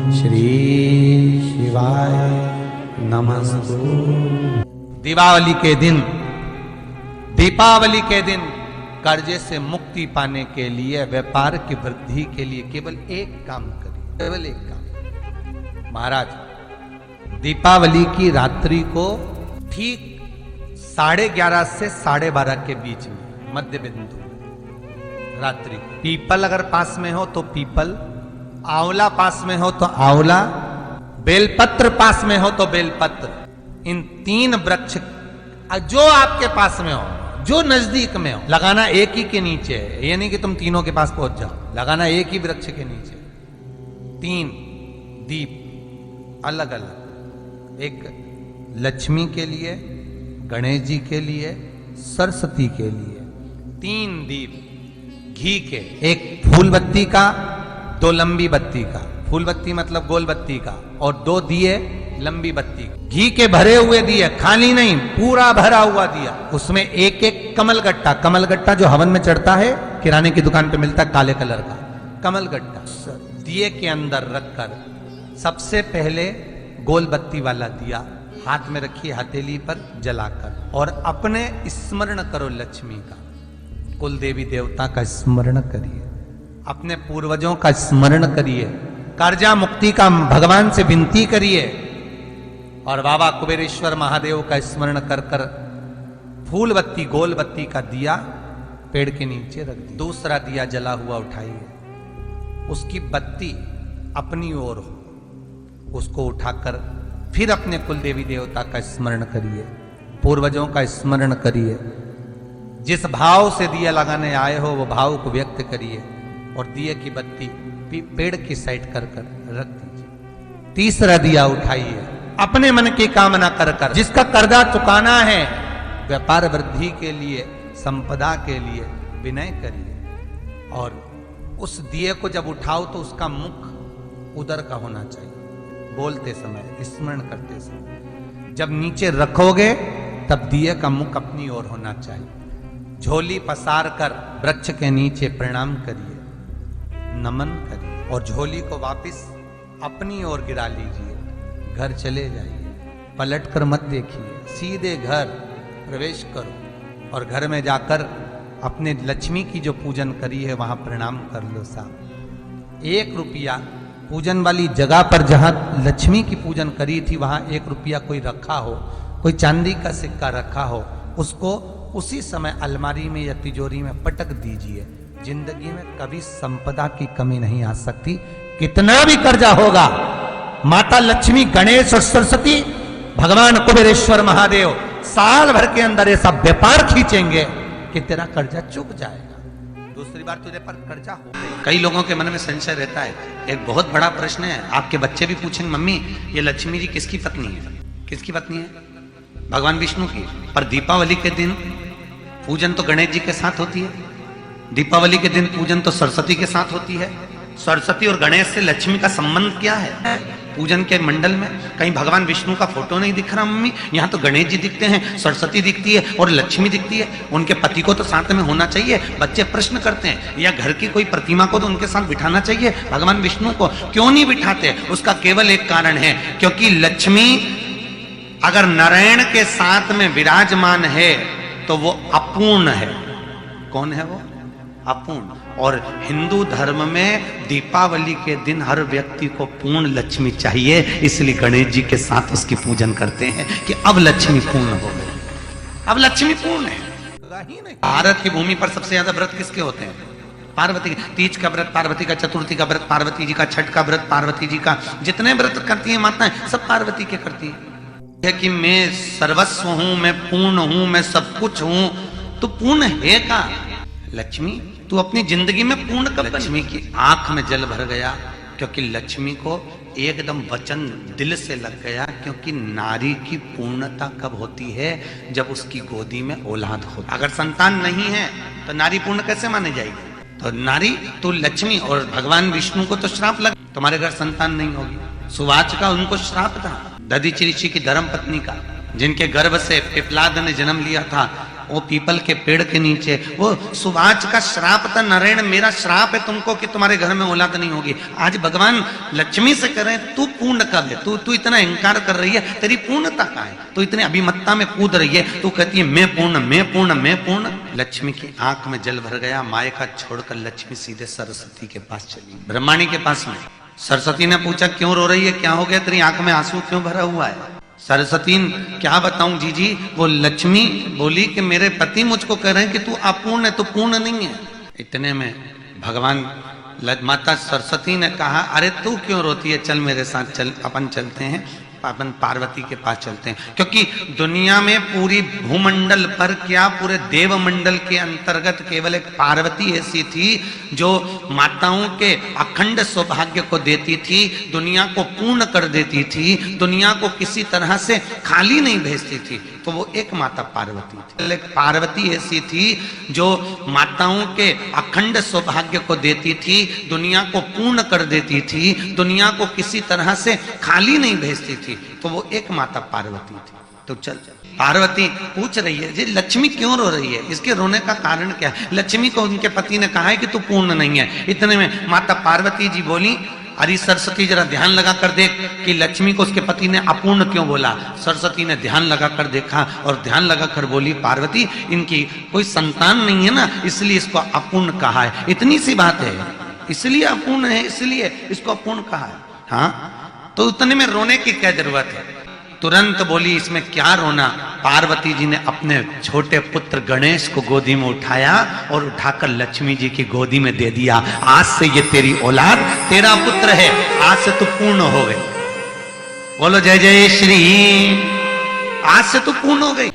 श्री शिवाय नमस्तु। दीपावली के दिन कर्जे से मुक्ति पाने के लिए, व्यापार की वृद्धि के लिए केवल एक काम करिए, केवल एक काम। महाराज, दीपावली की रात्रि को ठीक 11:30 से 12:30 के बीच में मध्य बिंदु रात्रि, पीपल अगर पास में हो तो पीपल, आंवला पास में हो तो आंवला, बेलपत्र पास में हो तो बेलपत्र, इन 3 वृक्ष जो आपके पास में हो, जो नजदीक में हो, लगाना एक ही के नीचे है। ये नहीं कि तुम तीनों के पास पहुंच जाओ, लगाना एक ही वृक्ष के नीचे। 3 दीप अलग अलग, एक लक्ष्मी के लिए, गणेश जी के लिए, सरस्वती के लिए। 3 दीप घी के, एक फूल बत्ती का, 2 लंबी बत्ती का, फूल बत्ती मतलब गोल बत्ती का, और 2 दिए लंबी बत्ती, घी के भरे हुए दिए, खाली नहीं, पूरा भरा हुआ दिया, उसमें एक एक कमलगट्टा, कमलगट्टा जो हवन में चढ़ता है, किराने की दुकान पे मिलता है काले कलर का कमलगट्टा, दिए के अंदर रखकर सबसे पहले गोल बत्ती वाला दिया हाथ में रखिए, हथेली पर जलाकर, और अपने स्मरण करो लक्ष्मी का, कुल देवी देवता का स्मरण करिए, अपने पूर्वजों का स्मरण करिए, कर्जा मुक्ति का भगवान से विनती करिए, और बाबा कुबेरेश्वर महादेव का स्मरण कर कर फूल बत्ती, गोल बत्ती का दिया पेड़ के नीचे रख दी। दूसरा दिया जला हुआ उठाइए, उसकी बत्ती अपनी ओर हो, उसको उठाकर फिर अपने कुल देवी देवता का स्मरण करिए, पूर्वजों का स्मरण करिए, जिस भाव से दिया लगाने आए हो वो भाव को व्यक्त करिए, और दिए की बत्ती पेड़ की साइड कर कर रख दीजिए। तीसरा दिया उठाइए, अपने मन की कामना कर कर, जिसका कर्जा चुकाना है, व्यापार वृद्धि के लिए, संपदा के लिए विनय करिए, और उस दिए को जब उठाओ तो उसका मुख उधर का होना चाहिए, बोलते समय, स्मरण करते समय। जब नीचे रखोगे तब दिए का मुख अपनी ओर होना चाहिए। झोली पसार कर वृक्ष के नीचे प्रणाम करिए, नमन करिए, और झोली को वापस अपनी ओर गिरा लीजिए, घर चले जाइए, पलट कर मत देखिए, सीधे घर प्रवेश करो, और घर में जाकर अपने लक्ष्मी की जो पूजन करी है वहां प्रणाम कर लो साहब। 1 रुपया पूजन वाली जगह पर जहां लक्ष्मी की पूजन करी थी वहां 1 रुपया कोई रखा हो, कोई चांदी का सिक्का रखा हो, उसको उसी समय अलमारी में या तिजोरी में पटक दीजिए। जिंदगी में कभी संपदा की कमी नहीं आ सकती, कितना भी कर्जा होगा, माता लक्ष्मी, गणेश और सरस्वती, भगवान कुबेरेश्वर महादेव साल भर के अंदर ऐसा व्यापार खींचेंगे कि तेरा कर्जा चुक जाएगा। दूसरी बार तुझे पर कर्जा हो गई। कई लोगों के मन में संशय रहता है, एक बहुत बड़ा प्रश्न है, आपके बच्चे भी पूछेंगे, मम्मी ये लक्ष्मी जी किसकी पत्नी है? किसकी पत्नी है? भगवान विष्णु की। पर दीपावली के दिन पूजन तो गणेश जी के साथ होती है, दीपावली के दिन पूजन तो सरस्वती के साथ होती है। सरस्वती और गणेश से लक्ष्मी का संबंध क्या है? पूजन के मंडल में कहीं भगवान विष्णु का फोटो नहीं दिख रहा मम्मी, यहाँ तो गणेश जी दिखते हैं, सरस्वती दिखती है और लक्ष्मी दिखती है, उनके पति को तो साथ में होना चाहिए। बच्चे प्रश्न करते हैं, या घर की कोई प्रतिमा को तो उनके साथ बिठाना चाहिए, भगवान विष्णु को क्यों नहीं बिठाते? उसका केवल एक कारण है, क्योंकि लक्ष्मी अगर नारायण के साथ में विराजमान है तो वो अपूर्ण है। कौन है वो? अपूर्ण। और हिंदू धर्म में दीपावली के दिन हर व्यक्ति को पूर्ण लक्ष्मी चाहिए, इसलिए गणेश जी के साथ उसकी पूजन करते हैं कि अब लक्ष्मी पूर्ण हो गई, अब लक्ष्मी पूर्ण है। भारत की भूमि पर सबसे ज्यादा व्रत किसके होते हैं? पार्वती का। तीज का व्रत पार्वती का, चतुर्थी का व्रत पार्वती जी का, छठ का व्रत पार्वती जी का, जितने व्रत करती है माताएं सब पार्वती के करती है कि मैं सर्वस्व हूं, मैं पूर्ण हूं, मैं सब कुछ हूं। तो पूर्ण है का लक्ष्मी? तू अपनी जिंदगी में पूर्ण कब? लक्ष्मी की आंख में जल भर गया, क्योंकि लक्ष्मी को एकदम वचन दिल से लग गया, क्योंकि नारी की पूर्णता कब होती है? जब उसकी गोदी में औलाद हो। अगर संतान नहीं है तो नारी पूर्ण कैसे मानी जाएगी? तो नारी तो लक्ष्मी, और भगवान विष्णु को तो श्राप लगा, तुम्हारे घर संतान नहीं होगी। सुवाच का उनको श्राप था, दधीचि ऋषि की धर्म पत्नी का, जिनके गर्भ से पिपलाद ने जन्म लिया था, वो पीपल के पेड़ के नीचे, वो सुभाष का श्राप था, नारायण मेरा श्राप है तुमको कि तुम्हारे घर में औलाद नहीं होगी। आज भगवान लक्ष्मी से कह रहे हैं तू पूर्ण कब है, तू इतना अहंकार कर रही है, तेरी पूर्णता कहाँ है, तू इतने अभिमत्ता में कूद रही है, तू कहती है मैं पूर्ण मैं पूर्ण मैं पूर्ण। लक्ष्मी की आंख में जल भर गया, मायका छोड़कर लक्ष्मी सीधे सरस्वती के पास चली, ब्रह्माणी के पास में। सरस्वती ने पूछा क्यों रो रही है, क्या हो गया, तेरी आंख में आंसू क्यों भरा हुआ है। सरस्वती क्या बताऊं जी, वो लक्ष्मी बोली कि मेरे पति मुझको कह रहे हैं कि तू अपूर्ण है, तू पूर्ण नहीं है। इतने में भगवान माता सरस्वती ने कहा अरे तू क्यों रोती है, चल मेरे साथ चल, अपन चलते हैं, अपन पार्वती के पास चलते हैं। क्योंकि दुनिया में पूरी भूमंडल पर क्या पूरे देवमंडल के अंतर्गत केवल एक पार्वती ऐसी थी जो माताओं के अखंड सौभाग्य को देती थी, दुनिया को पूर्ण कर देती थी, दुनिया को किसी तरह से खाली नहीं भेजती थी। तो वो एक माता पार्वती थी। एक पार्वती ऐसी थी जो माताओं के अखंड सौभाग्य को देती थी, दुनिया को पूर्ण कर देती थी, दुनिया को किसी तरह से खाली नहीं भेजती थी। तो वो एक माता पार्वती थी। तो चल पार्वती पूछ रही है जी लक्ष्मी क्यों रो रही है, इसके रोने का कारण क्या है। लक्ष्मी को उनके पति ने कहा है कि तू पूर्ण नहीं है। इतने में माता पार्वती जी बोली अरे सरस्वती जरा ध्यान लगा कर देख कि लक्ष्मी को उसके पति ने अपूर्ण क्यों बोला। सरस्वती ने ध्यान लगा कर देखा और ध्यान लगा कर बोली पार्वती इनकी कोई संतान नहीं है ना, इसलिए इसको अपूर्ण कहा है, इतनी सी बात है, इसलिए अपूर्ण है, इसलिए इसको अपूर्ण कहा है। हाँ तो उतने में रोने की क्या जरूरत है। तुरंत बोली इसमें क्या रोना। पार्वती जी ने अपने छोटे पुत्र गणेश को गोदी में उठाया और उठाकर लक्ष्मी जी की गोदी में दे दिया। आज से ये तेरी औलाद, तेरा पुत्र है, आज से तू पूर्ण हो गई। बोलो जय जय श्री, आज से तू पूर्ण हो गई।